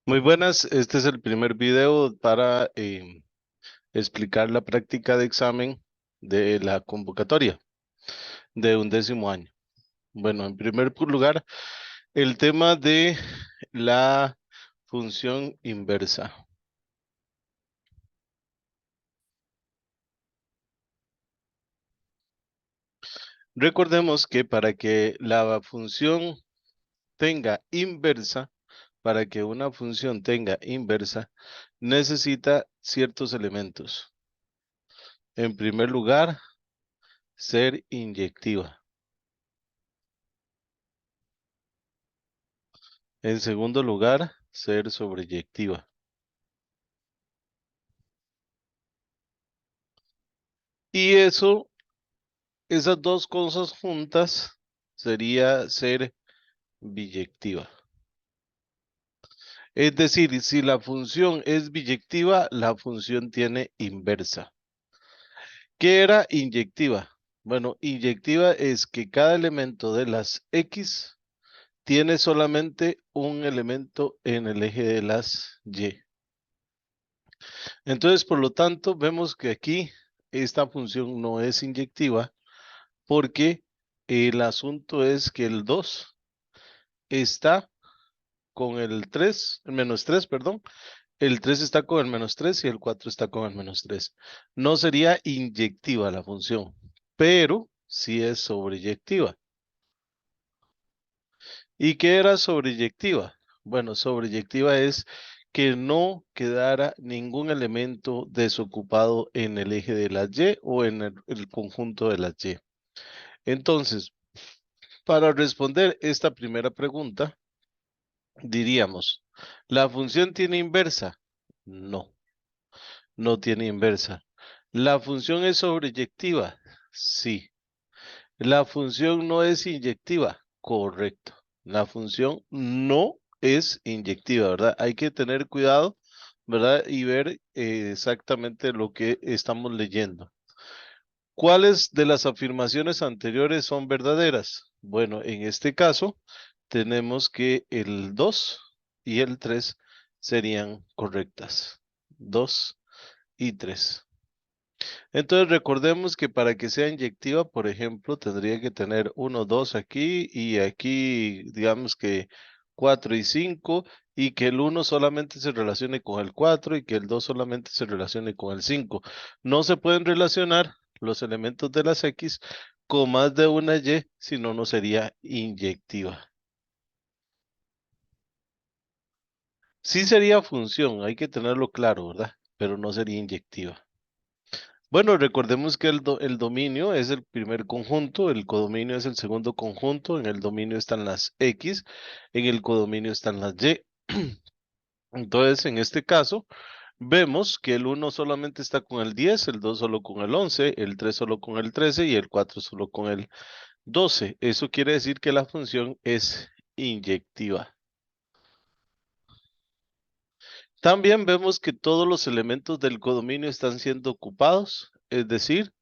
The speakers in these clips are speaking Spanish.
Muy buenas, este es el primer video para explicar la práctica de examen de la convocatoria de 11º año. Bueno, en primer lugar, el tema de la función inversa. Recordemos que para que la función tenga inversa, para que una función tenga inversa, necesita ciertos elementos. En primer lugar, ser inyectiva. En segundo lugar, ser sobreyectiva. Y esas dos cosas juntas sería ser biyectiva. Es decir, si la función es biyectiva, la función tiene inversa. ¿Qué era inyectiva? Bueno, inyectiva es que cada elemento de las X tiene solamente un elemento en el eje de las Y. Entonces, por lo tanto, vemos que aquí esta función no es inyectiva porque el asunto es que el 2 está con el 3, el -3, perdón. El 3 está con el -3 y el 4 está con el -3. No sería inyectiva la función, pero sí es sobreyectiva. ¿Y qué era sobreyectiva? Bueno, sobreyectiva es que no quedara ningún elemento desocupado en el eje de las Y o en el conjunto de las Y. Entonces, para responder esta primera pregunta, diríamos, ¿la función tiene inversa? No, no tiene inversa. ¿La función es sobreyectiva? Sí. ¿La función no es inyectiva? Correcto. La función no es inyectiva, ¿verdad? Hay que tener cuidado, ¿verdad? Y ver exactamente lo que estamos leyendo. ¿Cuáles de las afirmaciones anteriores son verdaderas? Bueno, en este caso tenemos que el 2 y el 3 serían correctas. 2 y 3. Entonces recordemos que para que sea inyectiva, por ejemplo, tendría que tener 1, 2 aquí y aquí, digamos que 4 y 5 y que el 1 solamente se relacione con el 4 y que el 2 solamente se relacione con el 5. No se pueden relacionar los elementos de las X con más de una Y, si no, no sería inyectiva. Sí sería función, hay que tenerlo claro, ¿verdad? Pero no sería inyectiva. Bueno, recordemos que el dominio es el primer conjunto, el codominio es el segundo conjunto, en el dominio están las X, en el codominio están las Y. Entonces, en este caso, vemos que el 1 solamente está con el 10, el 2 solo con el 11, el 3 solo con el 13 y el 4 solo con el 12. Eso quiere decir que la función es inyectiva. También vemos que todos los elementos del codominio están siendo ocupados, es decir,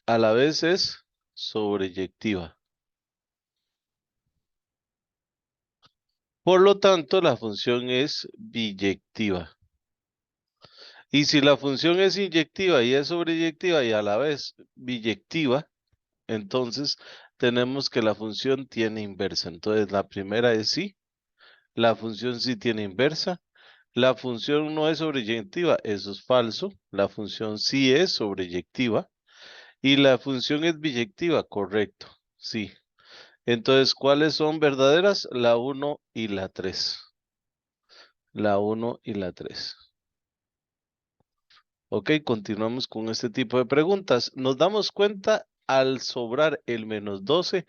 a la vez es sobreyectiva. Por lo tanto, la función es biyectiva. Y si la función es inyectiva y es sobreyectiva y a la vez biyectiva, entonces tenemos que la función tiene inversa. Entonces, la primera es sí, la función sí tiene inversa. La función no es sobreyectiva, eso es falso. La función sí es sobreyectiva. Y la función es biyectiva, correcto, sí. Entonces, ¿cuáles son verdaderas? La uno y la 3. La uno y la 3. Ok, continuamos con este tipo de preguntas. Nos damos cuenta al sobrar el -12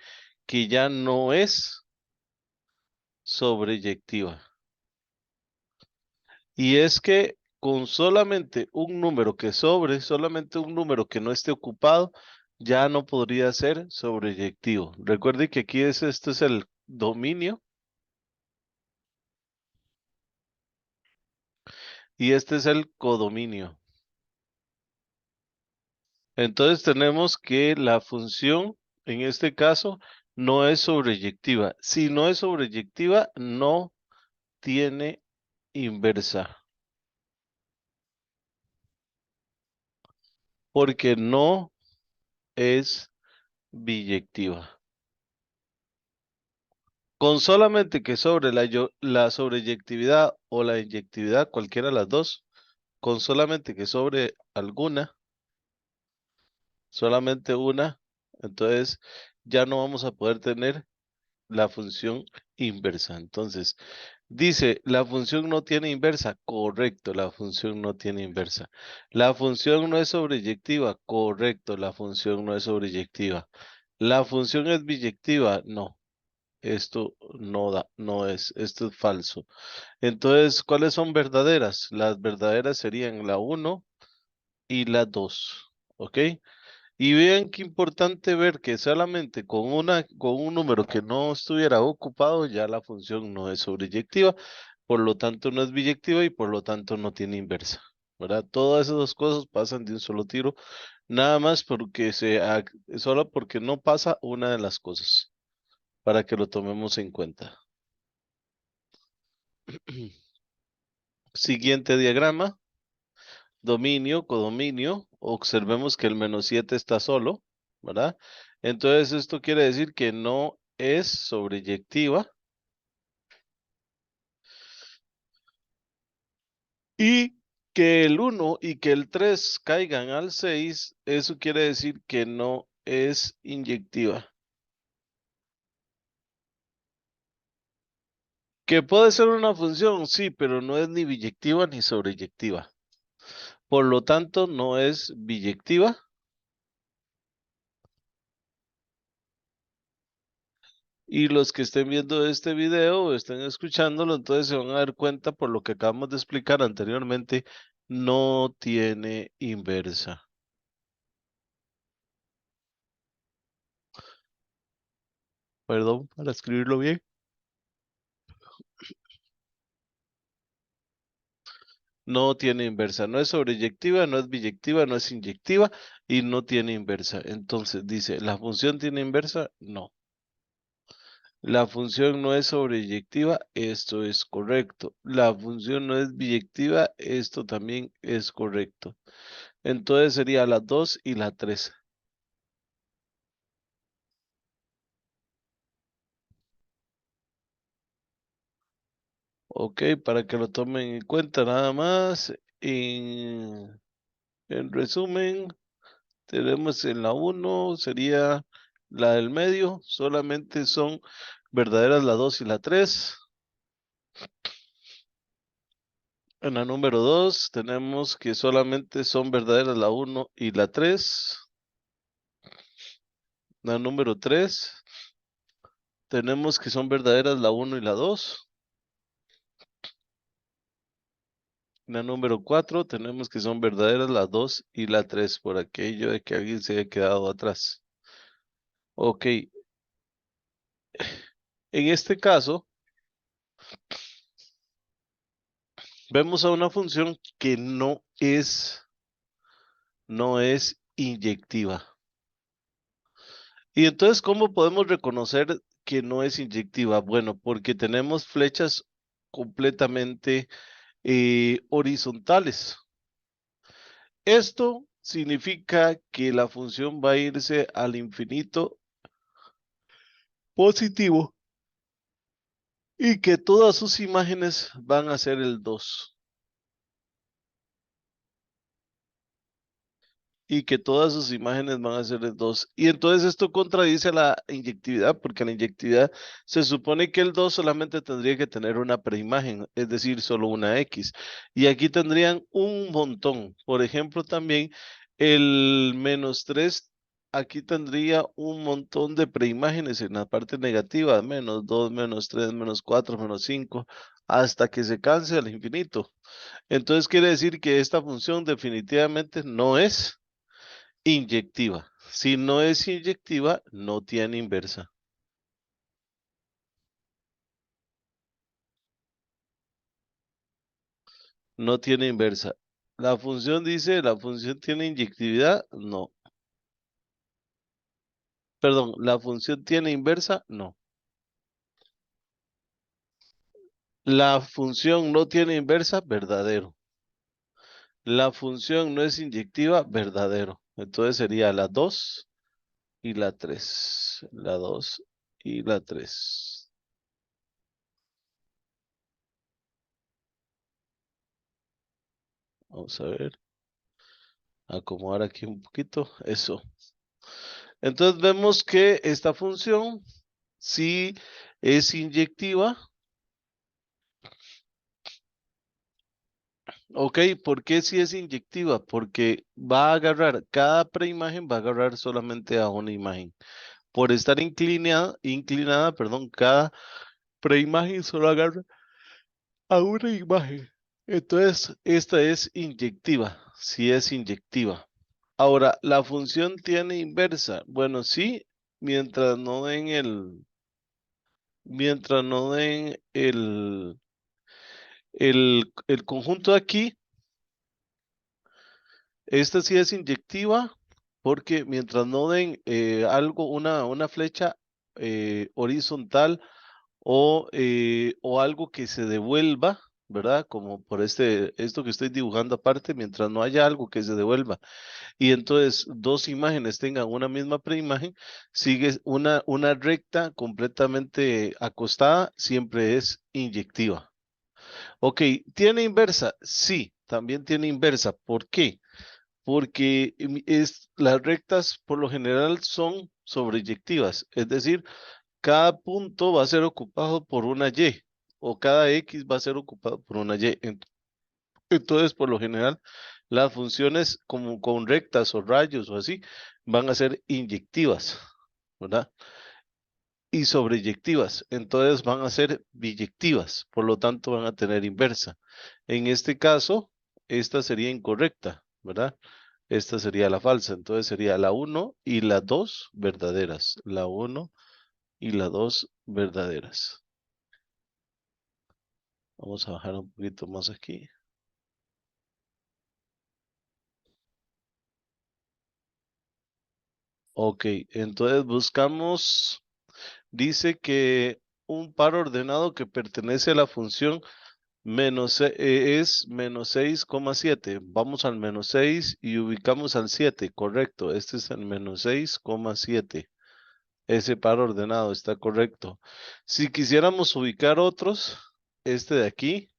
que ya no es sobreyectiva. Y es que con solamente un número que sobre, solamente un número que no esté ocupado, ya no podría ser sobreyectivo. Recuerde que aquí este es el dominio y este es el codominio. Entonces tenemos que la función, en este caso, no es sobreyectiva. Si no es sobreyectiva, no tiene inversa, porque no es biyectiva. Con solamente que sobre la sobreyectividad o la inyectividad, cualquiera de las dos, con solamente que sobre alguna, solamente una, entonces ya no vamos a poder tener la función inversa. Entonces, dice, la función no tiene inversa. Correcto, la función no tiene inversa. La función no es sobreyectiva. Correcto, la función no es sobreyectiva. La función es biyectiva. No, esto no da, no es, esto es falso. Entonces, ¿cuáles son verdaderas? Las verdaderas serían la uno y la 2. ¿Ok? Y vean qué importante ver que solamente con un número que no estuviera ocupado, ya la función no es sobreyectiva, por lo tanto no es biyectiva y por lo tanto no tiene inversa, ¿verdad? Todas esas dos cosas pasan de un solo tiro, nada más solo porque no pasa una de las cosas, para que lo tomemos en cuenta. Siguiente diagrama, dominio, codominio, observemos que el -7 está solo, ¿verdad? Entonces esto quiere decir que no es sobreyectiva y que el 1 y que el 3 caigan al 6, eso quiere decir que no es inyectiva. Que puede ser una función, sí, pero no es ni biyectiva ni sobreyectiva. Por lo tanto, no es biyectiva. Y los que estén viendo este video o estén escuchándolo, entonces se van a dar cuenta por lo que acabamos de explicar anteriormente, no tiene inversa. Perdón, para escribirlo bien. No tiene inversa. No es sobreyectiva, no es biyectiva, no es inyectiva y no tiene inversa. Entonces dice, ¿la función tiene inversa? No. La función no es sobreyectiva, esto es correcto. La función no es biyectiva, esto también es correcto. Entonces sería la 2 y la 3. Ok, para que lo tomen en cuenta nada más. En resumen, tenemos en la uno sería la del medio, solamente son verdaderas la 2 y la 3. En la número 2 tenemos que solamente son verdaderas la uno y la 3. La número 3 tenemos que son verdaderas la uno y la 2. La número 4 tenemos que son verdaderas la 2 y la 3 por aquello de que alguien se haya quedado atrás. Ok, en este caso vemos a una función que no es inyectiva. Y entonces, ¿cómo podemos reconocer que no es inyectiva? Bueno, porque tenemos flechas completamente horizontales. Esto significa que la función va a irse al infinito positivo y que todas sus imágenes van a ser el 2. Y que todas sus imágenes van a ser el 2. Y entonces esto contradice la inyectividad, porque la inyectividad se supone que el 2 solamente tendría que tener una preimagen, es decir, solo una X. Y aquí tendrían un montón. Por ejemplo, también el -3, aquí tendría un montón de preimágenes en la parte negativa, -2, -3, -4, -5, hasta que se canse al infinito. Entonces quiere decir que esta función definitivamente no es inyectiva. Si no es inyectiva, no tiene inversa. No tiene inversa. La función dice, la función tiene inyectividad, no. Perdón, la función tiene inversa, no. La función no tiene inversa, verdadero. La función no es inyectiva, verdadero. Entonces sería la 2 y la 3. La 2 y la 3. Vamos a ver, acomodar aquí un poquito. Eso. Entonces vemos que esta función sí es inyectiva. Ok, ¿por qué si es inyectiva? Porque va a agarrar, cada preimagen va a agarrar solamente a una imagen. Por estar inclinada, perdón, cada preimagen solo agarra a una imagen. Entonces, esta es inyectiva, sí es inyectiva. Ahora, ¿la función tiene inversa? Bueno, sí, mientras no den mientras no den el conjunto de aquí. Esta sí es inyectiva porque mientras no den algo, una flecha horizontal o algo que se devuelva, ¿verdad? Como por esto que estoy dibujando aparte, mientras no haya algo que se devuelva y entonces dos imágenes tengan una misma preimagen, sigue una recta completamente acostada, siempre es inyectiva. Ok, ¿tiene inversa? Sí, también tiene inversa. ¿Por qué? Porque las rectas por lo general son sobreyectivas, es decir, cada punto va a ser ocupado por una Y o cada X va a ser ocupado por una Y. Entonces, por lo general, las funciones como con rectas o rayos o así van a ser inyectivas, ¿verdad? Y sobreyectivas, entonces van a ser biyectivas, por lo tanto van a tener inversa. En este caso, esta sería incorrecta, ¿verdad? Esta sería la falsa, entonces sería la uno y la 2 verdaderas. La uno y la 2 verdaderas. Vamos a bajar un poquito más aquí. Ok, entonces buscamos, dice que un par ordenado que pertenece a la función es -6,7. Vamos al -6 y ubicamos al 7, correcto. Este es el -6,7. Ese par ordenado está correcto. Si quisiéramos ubicar otros, este de aquí,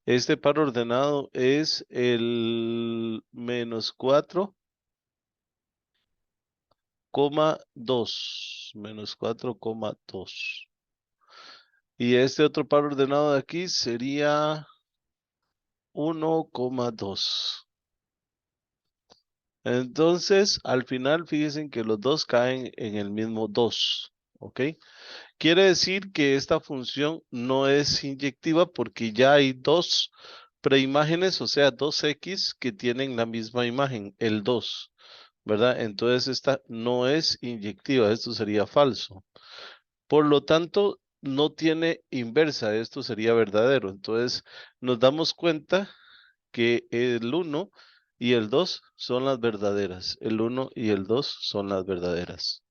este par ordenado es el -4,2. -4,2. Y este otro par ordenado de aquí sería 1,2. Entonces, al final, fíjense que los dos caen en el mismo 2, ¿ok? Quiere decir que esta función no es inyectiva porque ya hay dos preimágenes, o sea, dos X que tienen la misma imagen, el 2, ¿verdad? Entonces, esta no es inyectiva, esto sería falso. Por lo tanto, no tiene inversa, esto sería verdadero. Entonces, nos damos cuenta que el uno y el 2 son las verdaderas. El uno y el 2 son las verdaderas.